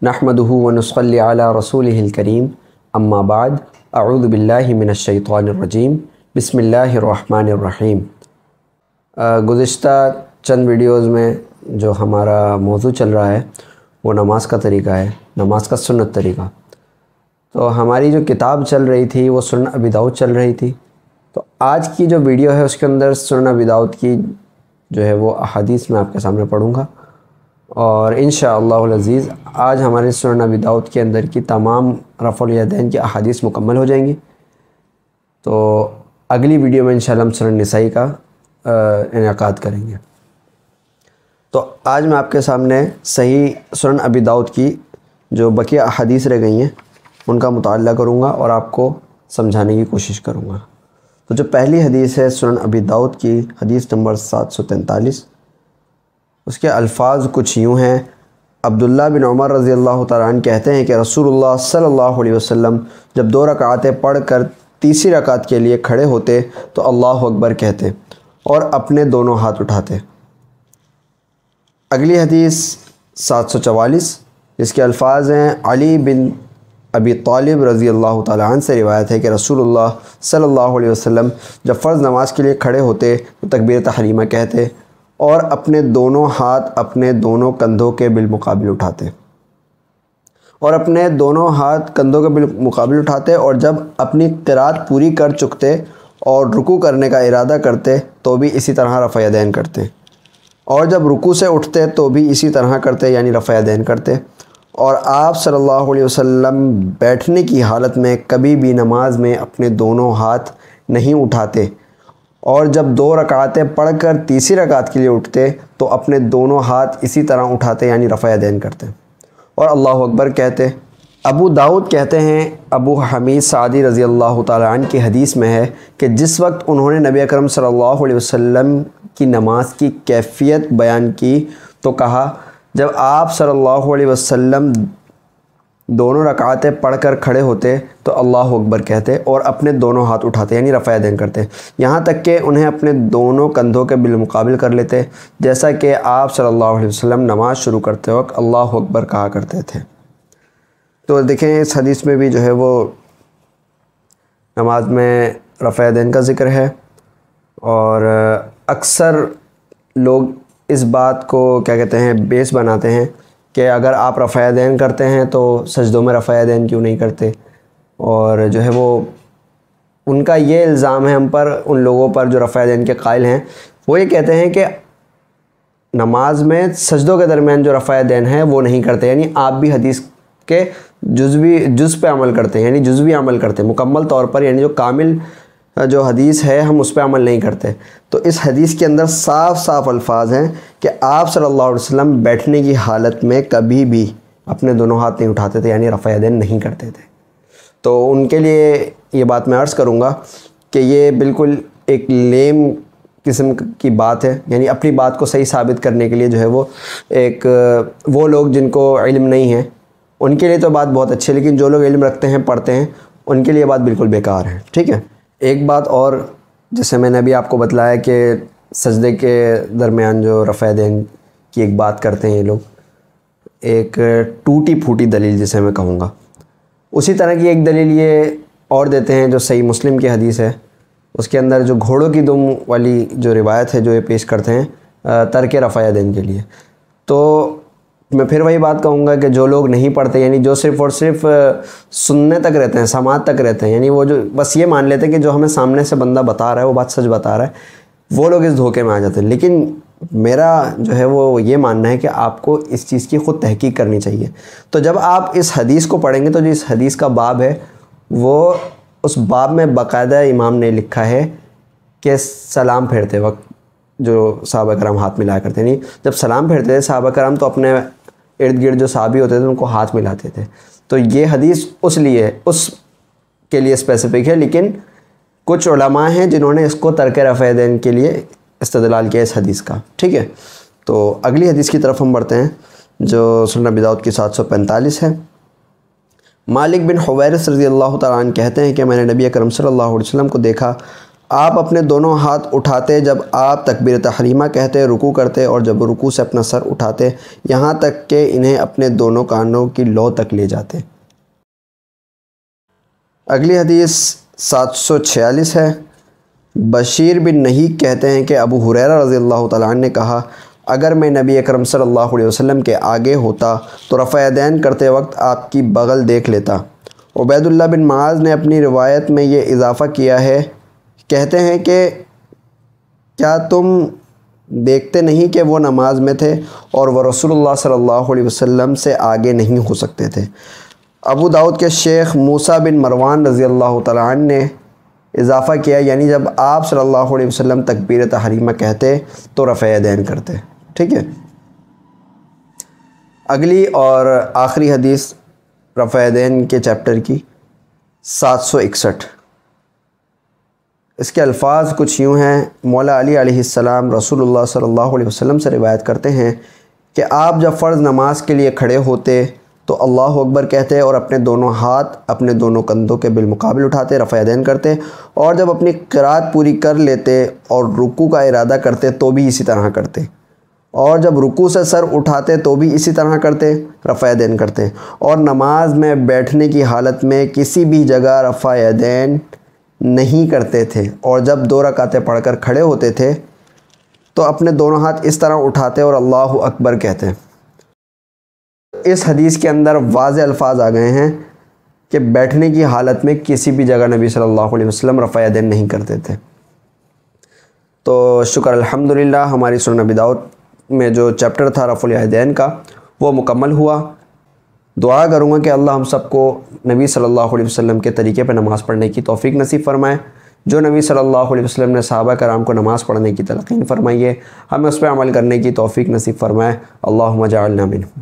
नहमदुहु व नुस्सल्ली अला रसूलिहिल करीम अम्मा बाद अऊज़ु बिल्लाहि मिनश शैतानिर रजीम बिस्मिल्लाहिर्रहमानिर्रहीम। गुज़िश्ता चंद वीडियोज़ में जो हमारा मौजू चल रहा है वो नमाज का तरीका है, नमाज का सुन्नत तरीका। तो हमारी जो किताब चल रही थी वो सुनन अबी दाऊद चल रही थी। तो आज की जो वीडियो है उसके अंदर सुनन अबी दाऊद की जो है वो अहादीस मैं आपके सामने पढ़ूँगा और इंशाअल्लाहुल अज़ीज़ आज हमारे सुनन अबी दाऊद के अंदर की तमाम रफ़ुल यदैन की अहादीस मुकम्मल हो जाएंगी। तो अगली वीडियो में इंशाअल्लाह हम सुनन निसाई का इनेकाद करेंगे। तो आज मैं आपके सामने सही सुनन अबी दाऊद की जो बकिया अहादीस रह गई हैं उनका मुताला करूँगा और आपको समझाने की कोशिश करूँगा। तो जो पहली हदीस है सुनन अबी दाऊद की हदीस नंबर 743, उसके अल्फाज कुछ यूँ हैं। अब्दुल्ला बिन उमर रज़ी अल्लाह तआला अन्हु कहते हैं कि रसूलुल्लाह सल्लल्लाहु अलैहि वसल्लम जब 2 रकातें पढ़ कर तीसरी रकात के लिए खड़े होते तो अल्लाहु अकबर कहते और अपने दोनों हाथ उठाते। अगली हदीस 744, जिसके अल्फाज हैं अली बिन अबी तालिब रज़ी अल्लाह तआला अन्हु से रिवायत है कि रसूलुल्लाह सल्लल्लाहु अलैहि वसल्लम जब फ़र्ज़ नमाज के लिए खड़े होते तो तकबीर तहरीमा कहते और अपने दोनों हाथ अपने दोनों कंधों के बिलमुकाबिल उठाते और जब अपनी क़िरात पूरी कर चुकते और रुकू करने का इरादा करते तो भी इसी तरह रफ़अ यदैन करते और जब रुकू से उठते तो भी इसी तरह करते यानी रफ़अ यदैन करते। और आप सल्लल्लाहु अलैहि वसल्लम बैठने की हालत में कभी भी नमाज में अपने दोनों हाथ नहीं उठाते और जब 2 रकातें पढ़कर तीसरी रकात के लिए उठते तो अपने दोनों हाथ इसी तरह उठाते यानी रफ़अ यदैन करते और अल्लाहु अकबर कहते। अबू दाऊद कहते हैं अबू हमीद सादी रज़ी अल्लाह तआला अन्हु की हदीस में है कि जिस वक्त उन्होंने नबी अकरम सल्लल्लाहु अलैहि वसल्लम की नमाज की कैफियत बयान की तो कहा, जब आप सल्लल्लाहु अलैहि वसल्लम 2 रकातें पढ़कर खड़े होते तो अल्लाहु अकबर कहते और अपने दोनों हाथ उठाते यानी रफ़अ यदैन करते, यहाँ तक कि उन्हें अपने दोनों कंधों के बिलमुकाबिल कर लेते, जैसा कि आप सल्लल्लाहु अलैहि वसल्लम नमाज शुरू करते वक्त अल्लाहु अकबर कहा करते थे। तो देखें इस हदीस में भी जो है वो नमाज में रफ़अ यदैन का ज़िक्र है और अक्सर लोग इस बात को क्या कहते हैं बेस बनाते हैं कि अगर आप रफ़अ यदैन करते हैं तो सजदों में रफ़अ यदैन क्यों नहीं करते। और जो है वो उनका ये इल्ज़ाम है हम पर, उन लोगों पर जो रफ़अ यदैन के कायल हैं, वो ये कहते हैं कि नमाज में सजदों के दरमियान जो रफ़अ यदैन है वो नहीं करते, यानी आप भी हदीस के जुज़ पे अमल करते हैं, यानी जुज़वी अमल करते हैं मुकम्मल तौर पर, यानी जो कामिल जो हदीस है हम उस पर अमल नहीं करते। तो इस हदीस के अंदर साफ़ साफ़ अल्फाज हैं कि आप सल्लल्लाहु अलैहि वसल्लम बैठने की हालत में कभी भी अपने दोनों हाथ नहीं उठाते थे यानी रफ़अ यदैन नहीं करते थे। तो उनके लिए ये बात मैं अर्ज़ करूँगा कि ये बिल्कुल एक लेम किस्म की बात है, यानी अपनी बात को सही साबित करने के लिए जो है वो लोग जिनको इल्म नहीं है उनके लिए तो बात बहुत अच्छी है, लेकिन जो लोग इल्म रखते हैं पढ़ते हैं उनके लिए बात बिल्कुल बेकार है। ठीक है, एक बात और जैसे मैंने अभी आपको बतलाया कि सजदे के दरमियान जो रफ़अ यदैन की एक बात करते हैं ये लोग, एक टूटी फूटी दलील जिसे मैं कहूँगा, उसी तरह की एक दलील ये और देते हैं जो सही मुस्लिम की हदीस है, उसके अंदर जो घोड़ों की दुम वाली जो रिवायत है जो ये पेश करते हैं तर्क रफ़अ यदैन के लिए। तो मैं फिर वही बात कहूँगा कि जो लोग नहीं पढ़ते, यानी जो सिर्फ़ और सिर्फ सुनने तक रहते हैं, समात तक रहते हैं, यानी वो जो बस ये मान लेते हैं कि जो हमें सामने से बंदा बता रहा है वो बात सच बता रहा है, वो लोग इस धोखे में आ जाते हैं। लेकिन मेरा जो है वो ये मानना है कि आपको इस चीज़ की ख़ुद तहकीक करनी चाहिए। तो जब आप इस हदीस को पढ़ेंगे तो जो इस हदीस का बाब है वो उस बाब में बाकायदा इमाम ने लिखा है कि सलाम फेरते वक्त जो सहाबा कराम हाथ मिलाया करते हैं, जब सलाम फेरते थे सहाबा कराम तो अपने इर्द गिर्द जो सहाबी होते थे उनको हाथ मिलाते थे। तो ये हदीस उसके लिए स्पेसिफ़िक है, लेकिन कुछ उलमा हैं जिन्होंने इसको तर्क रफ़अ यदैन के लिए इस्तेदलाल किया इस हदीस का। ठीक है, तो अगली हदीस की तरफ हम बढ़ते हैं जो सुनन अबी दाऊद की 745 है। मालिक बिन हुवैरिस रज़ी अल्लाह तआला अन्हु कहते हैं कि मैंने नबी अकरम सल्लल्लाहु अलैहि वसल्लम को देखा, آپ اپنے دونوں ہاتھ اٹھاتے جب آپ تکبیر تحریمہ کہتے، رکوع کرتے، اور جب رکوع سے اپنا سر اٹھاتے یہاں تک کہ انہیں اپنے دونوں کانوں کی لو تک لے جاتے۔ اگلی حدیث 746 ہے۔ بشیر بن نہیک کہتے ہیں کہ ابو ہریرہ رضی اللہ تعالیٰ عنہ نے کہا، اگر میں نبی اکرم صلی اللہ علیہ وسلم کے آگے ہوتا تو رفع یدین کرتے وقت آپ کی بغل دیکھ لیتا۔ عبید اللہ بن معاذ نے اپنی روایت میں یہ اضافہ کیا ہے، کہتے ہیں کہ کیا تم دیکھتے نہیں کہ وہ نماز میں تھے اور وہ رسول اللہ صلی اللہ علیہ وسلم سے آگے نہیں ہو سکتے تھے۔ ابو داؤد کے شیخ موسیٰ بن مروان رضی اللہ تعالیٰ عنہ نے اضافہ کیا، یعنی جب آپ صلی اللہ علیہ وسلم تکبیر تحریمہ کہتے تو رفع یدین کرتے۔ ٹھیک ہے، اگلی اور آخری حدیث رفع یدین کے چیپٹر کی 761۔ اس کے الفاظ کچھ یوں ہیں۔ مولا علی علیہ السلام رسول اللہ صلی اللہ علیہ وسلم سے روایت کرتے ہیں کہ آپ جب فرض نماز کے لیے کھڑے ہوتے تو اللہ اکبر کہتے اور اپنے دونوں ہاتھ اپنے دونوں کندھوں کے بالمقابل اٹھاتے، رفع یدین کرتے، اور جب اپنی قرات پوری کر لیتے اور رکوع کا ارادہ کرتے تو بھی اسی طرح کرتے، اور جب رکوع سے سر اٹھاتے تو بھی اسی طرح کرتے، رفع یدین کرتے، اور نماز میں بیٹھنے کی حالت میں کسی بھی جگہ رفع یدین نہیں کرتے تھے، اور جب 2 رکعتیں پڑھ کر کھڑے ہوتے تھے تو اپنے دونوں ہاتھ اس طرح اٹھاتے اور اللہ اکبر کہتے۔ اس حدیث کے اندر واضح الفاظ آ گئے ہیں کہ بیٹھنے کی حالت میں کسی بھی جگہ نبی صلی اللہ علیہ وسلم رفع یدین نہیں کرتے تھے۔ تو شکر الحمدللہ ہماری سنن ابی داؤد میں جو چیپٹر تھا رفع الیدین کا وہ مکمل ہوا۔ دعا کروں گا کہ اللہ ہم سب کو نبی صلی اللہ علیہ وسلم کے طریقے پہ نماز پڑھنے کی توفیق نصیب فرمائے، جو نبی صلی اللہ علیہ وسلم نے صحابہ کرام کو نماز پڑھنے کی تلقین فرمائی ہے، ہمیں اس پہ عمل کرنے کی توفیق نصیب فرمائے۔ اللہم اجعلنا منہم۔